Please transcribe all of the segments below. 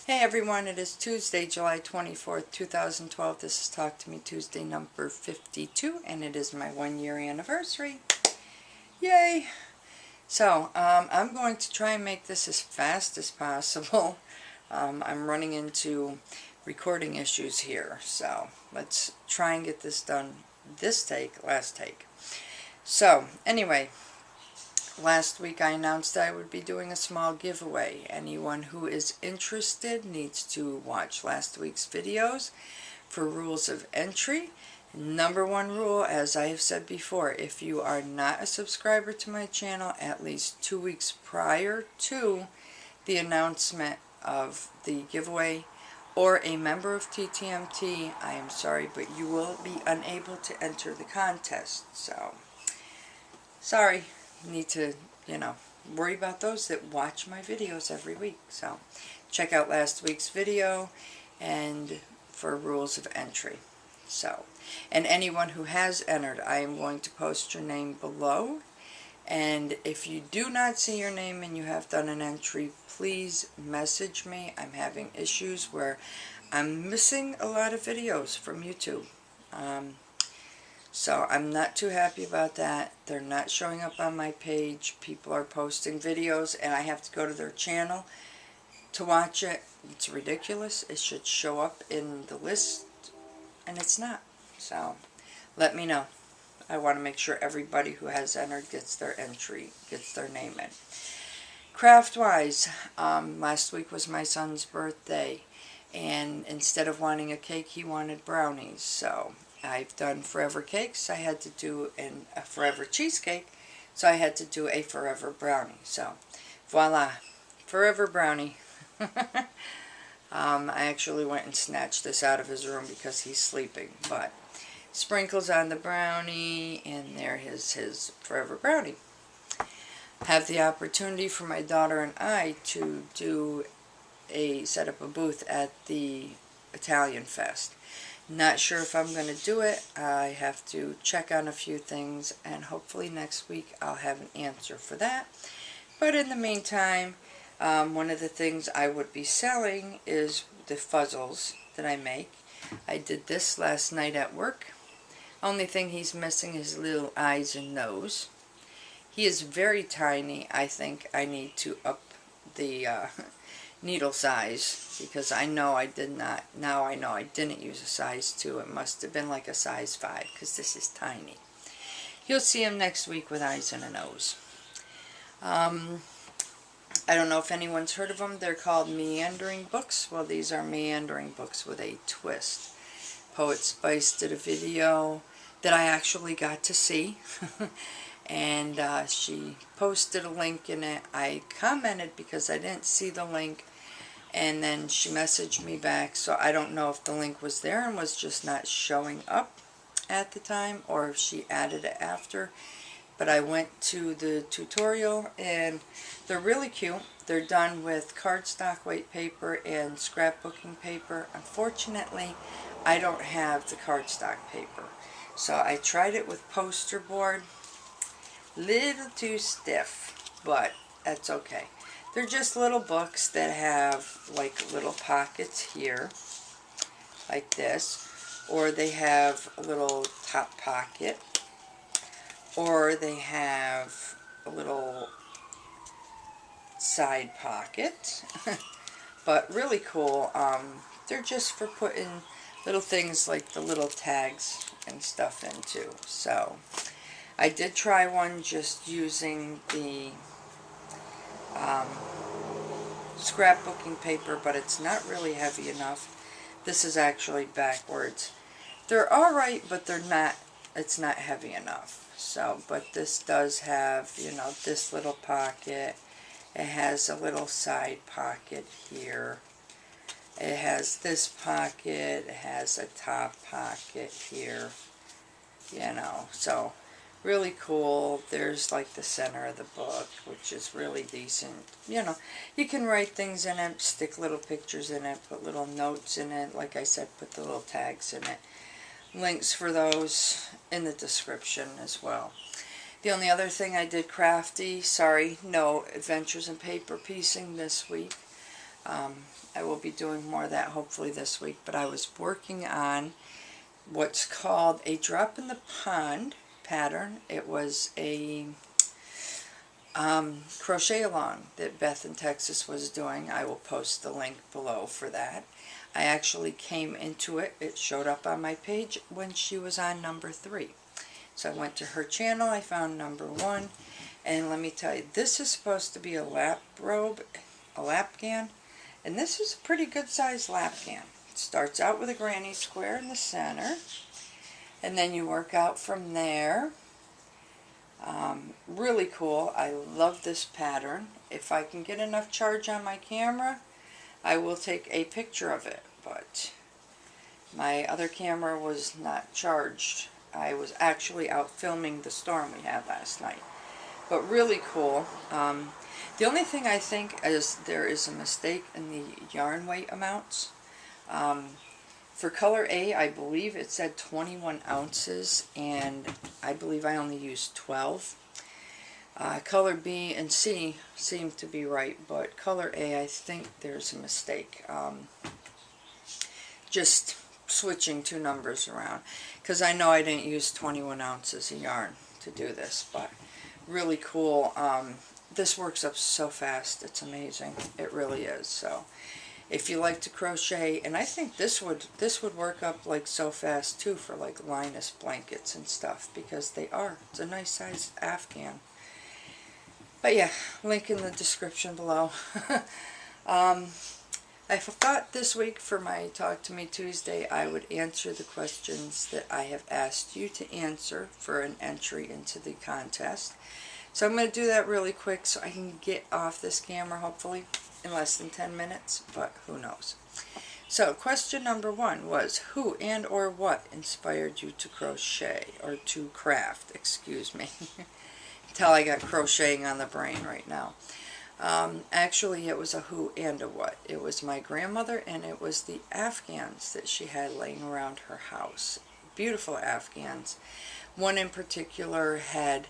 Hey everyone, it is Tuesday, July 24th, 2012. This is Talk to Me Tuesday number 52, and it is my 1-year anniversary. Yay! So, I'm going to try and make this as fast as possible. I'm running into recording issues here, so let's try and get this done last take. So, anyway, last week I announced I would be doing a small giveaway. Anyone who is interested needs to watch last week's videos for rules of entry. Number one rule, as I have said before, if you are not a subscriber to my channel at least 2 weeks prior to the announcement of the giveaway or a member of TTMT, I am sorry, but you will be unable to enter the contest. So, sorry. Need to, worry about those that watch my videos every week. So, check out last week's video and for rules of entry. So, and anyone who has entered, I am going to post your name below. And if you do not see your name and you have done an entry, please message me. I'm having issues where I'm missing a lot of videos from YouTube. So I'm not too happy about that. They're not showing up on my page. People are posting videos and I have to go to their channel to watch it. It's ridiculous. It should show up in the list and it's not. So let me know. I want to make sure everybody who has entered gets their entry, gets their name in. Craft-wise, last week was my son's birthday and instead of wanting a cake, he wanted brownies. So I've done forever cakes, I had to do a forever cheesecake, so I had to do a forever brownie. So, voila, forever brownie. I actually went and snatched this out of his room because he's sleeping, but sprinkles on the brownie, and there is his forever brownie. Have the opportunity for my daughter and I to set up a booth at the Italian Fest. Not sure if I'm going to do it. I have to check on a few things, and hopefully next week I'll have an answer for that. But in the meantime, one of the things I would be selling is the fuzzles that I make. I did this last night at work. Only thing he's missing is little eyes and nose. He is very tiny. I think I need to up the needle size, because I know I did not, now I know I didn't use a size 2. It must have been like a size 5, because this is tiny. You'll see him next week with eyes and a nose. I don't know if anyone's heard of them. They're called Meandering Books. Well, these are Meandering Books with a twist. Poetspice did a video that I actually got to see. And she posted a link in it. I commented because I didn't see the link, and then she messaged me back, so I don't know if the link was there and was just not showing up at the time, or if she added it after. But I went to the tutorial, and they're really cute. They're done with cardstock weight paper and scrapbooking paper. Unfortunately, I don't have the cardstock paper, so I tried it with poster board. Little too stiff, but that's okay. They're just little books that have like little pockets here, like this, or they have a little top pocket, or they have a little side pocket. But really cool. They're just for putting little things like the little tags and stuff into. So I did try one just using the scrapbooking paper, but it's not really heavy enough. This is actually backwards. They're alright, but they're not, it's not heavy enough. So, but this does have, this little pocket. It has a little side pocket here. It has this pocket. It has a top pocket here. So really cool. There's like the center of the book, which is really decent. You can write things in it, stick little pictures in it, put little notes in it. Like I said, put the little tags in it. Links for those in the description as well. The only other thing I did crafty, sorry, no Adventures in Paper Piecing this week. I will be doing more of that hopefully this week, but I was working on what's called a drop in the pond pattern. It was a crochet along that Beth in Texas was doing. I will post the link below for that. I actually came into it. It showed up on my page when she was on number 3. So I went to her channel, I found number 1, and let me tell you, this is supposed to be a lap robe, a lapgan, and this is a pretty good sized lapgan. It starts out with a granny square in the center, and then you work out from there. Really cool. I love this pattern. If I can get enough charge on my camera, I will take a picture of it, but my other camera was not charged. I was actually out filming the storm we had last night. But really cool. The only thing I think is there is a mistake in the yarn weight amounts. For color A, I believe it said 21 ounces, and I believe I only used 12. Color B and C seem to be right, but color A, I think there's a mistake. Just switching 2 numbers around, because I know I didn't use 21 ounces of yarn to do this, but really cool. This works up so fast, it's amazing. It really is. So if you like to crochet, and I think this would work up like so fast too for like Linus blankets and stuff, because they are. It's a nice size Afghan. But yeah, link in the description below. I thought this week for my Talk to Me Tuesday I would answer the questions that I have asked you to answer for an entry into the contest. So I'm going to do that really quick so I can get off this camera hopefully in less than 10 minutes, but who knows. So question number 1 was, who and or what inspired you to crochet, or to craft, excuse me. Until I got crocheting on the brain right now. Actually, it was a who and a what. It was my grandmother, and it was the Afghans that she had laying around her house. Beautiful Afghans. One in particular had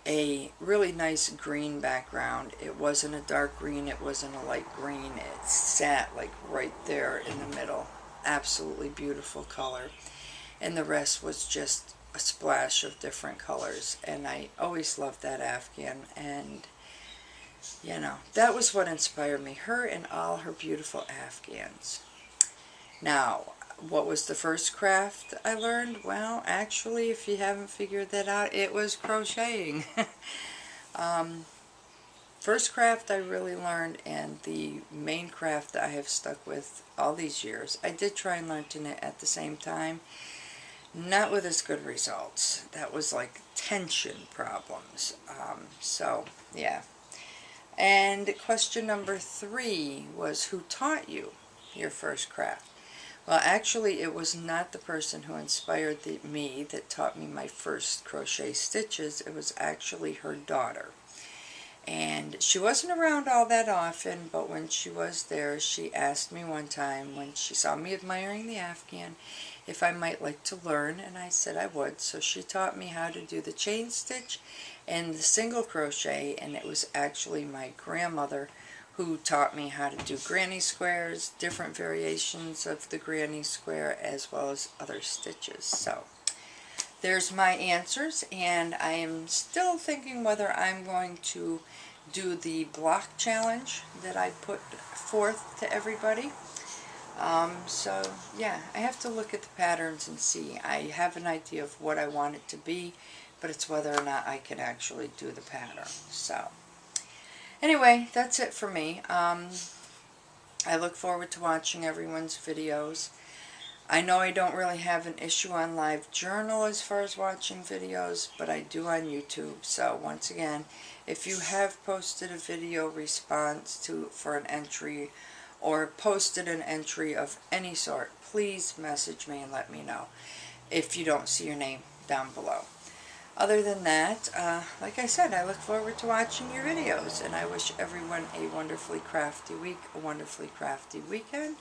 a really nice green background. It wasn't a dark green, it wasn't a light green. It sat like right there in the middle. Absolutely beautiful color. And the rest was just a splash of different colors. And I always loved that Afghan, and you know, that was what inspired me, her and all her beautiful Afghans. Now, what was the first craft I learned? Well, actually, if you haven't figured that out, it was crocheting. First craft I really learned, and the main craft that I have stuck with all these years. I did try and learn to knit at the same time. Not with as good results. That was like tension problems. So, yeah. And question number 3 was, who taught you your first craft? Well, actually, it was not the person who inspired me that taught me my first crochet stitches. It was actually her daughter. And she wasn't around all that often, but when she was there, she asked me one time, when she saw me admiring the Afghan, if I might like to learn, and I said I would. So she taught me how to do the chain stitch and the single crochet, and it was actually my grandmother who taught me how to do granny squares, different variations of the granny square, as well as other stitches. So there's my answers, and I am still thinking whether I'm going to do the block challenge that I put forth to everybody. So yeah, I have to look at the patterns and see. I have an idea of what I want it to be, but it's whether or not I can actually do the pattern. So anyway, that's it for me. I look forward to watching everyone's videos. I know I don't really have an issue on Live Journal as far as watching videos, but I do on YouTube. So once again, if you have posted a video response for an entry, or posted an entry of any sort, please message me and let me know if you don't see your name down below. Other than that, like I said, I look forward to watching your videos, and I wish everyone a wonderfully crafty week, a wonderfully crafty weekend.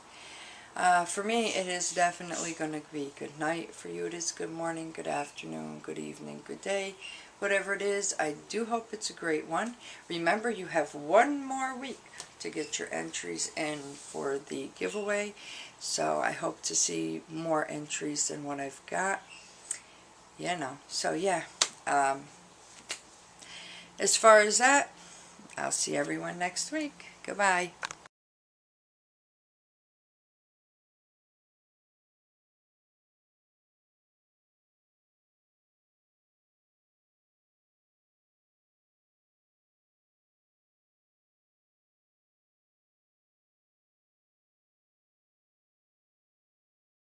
For me, it is definitely going to be good night. For you, it is good morning, good afternoon, good evening, good day, whatever it is, I do hope it's a great one. Remember, you have one more week to get your entries in for the giveaway, so I hope to see more entries than what I've got. You know, so yeah, as far as that, I'll see everyone next week. Goodbye.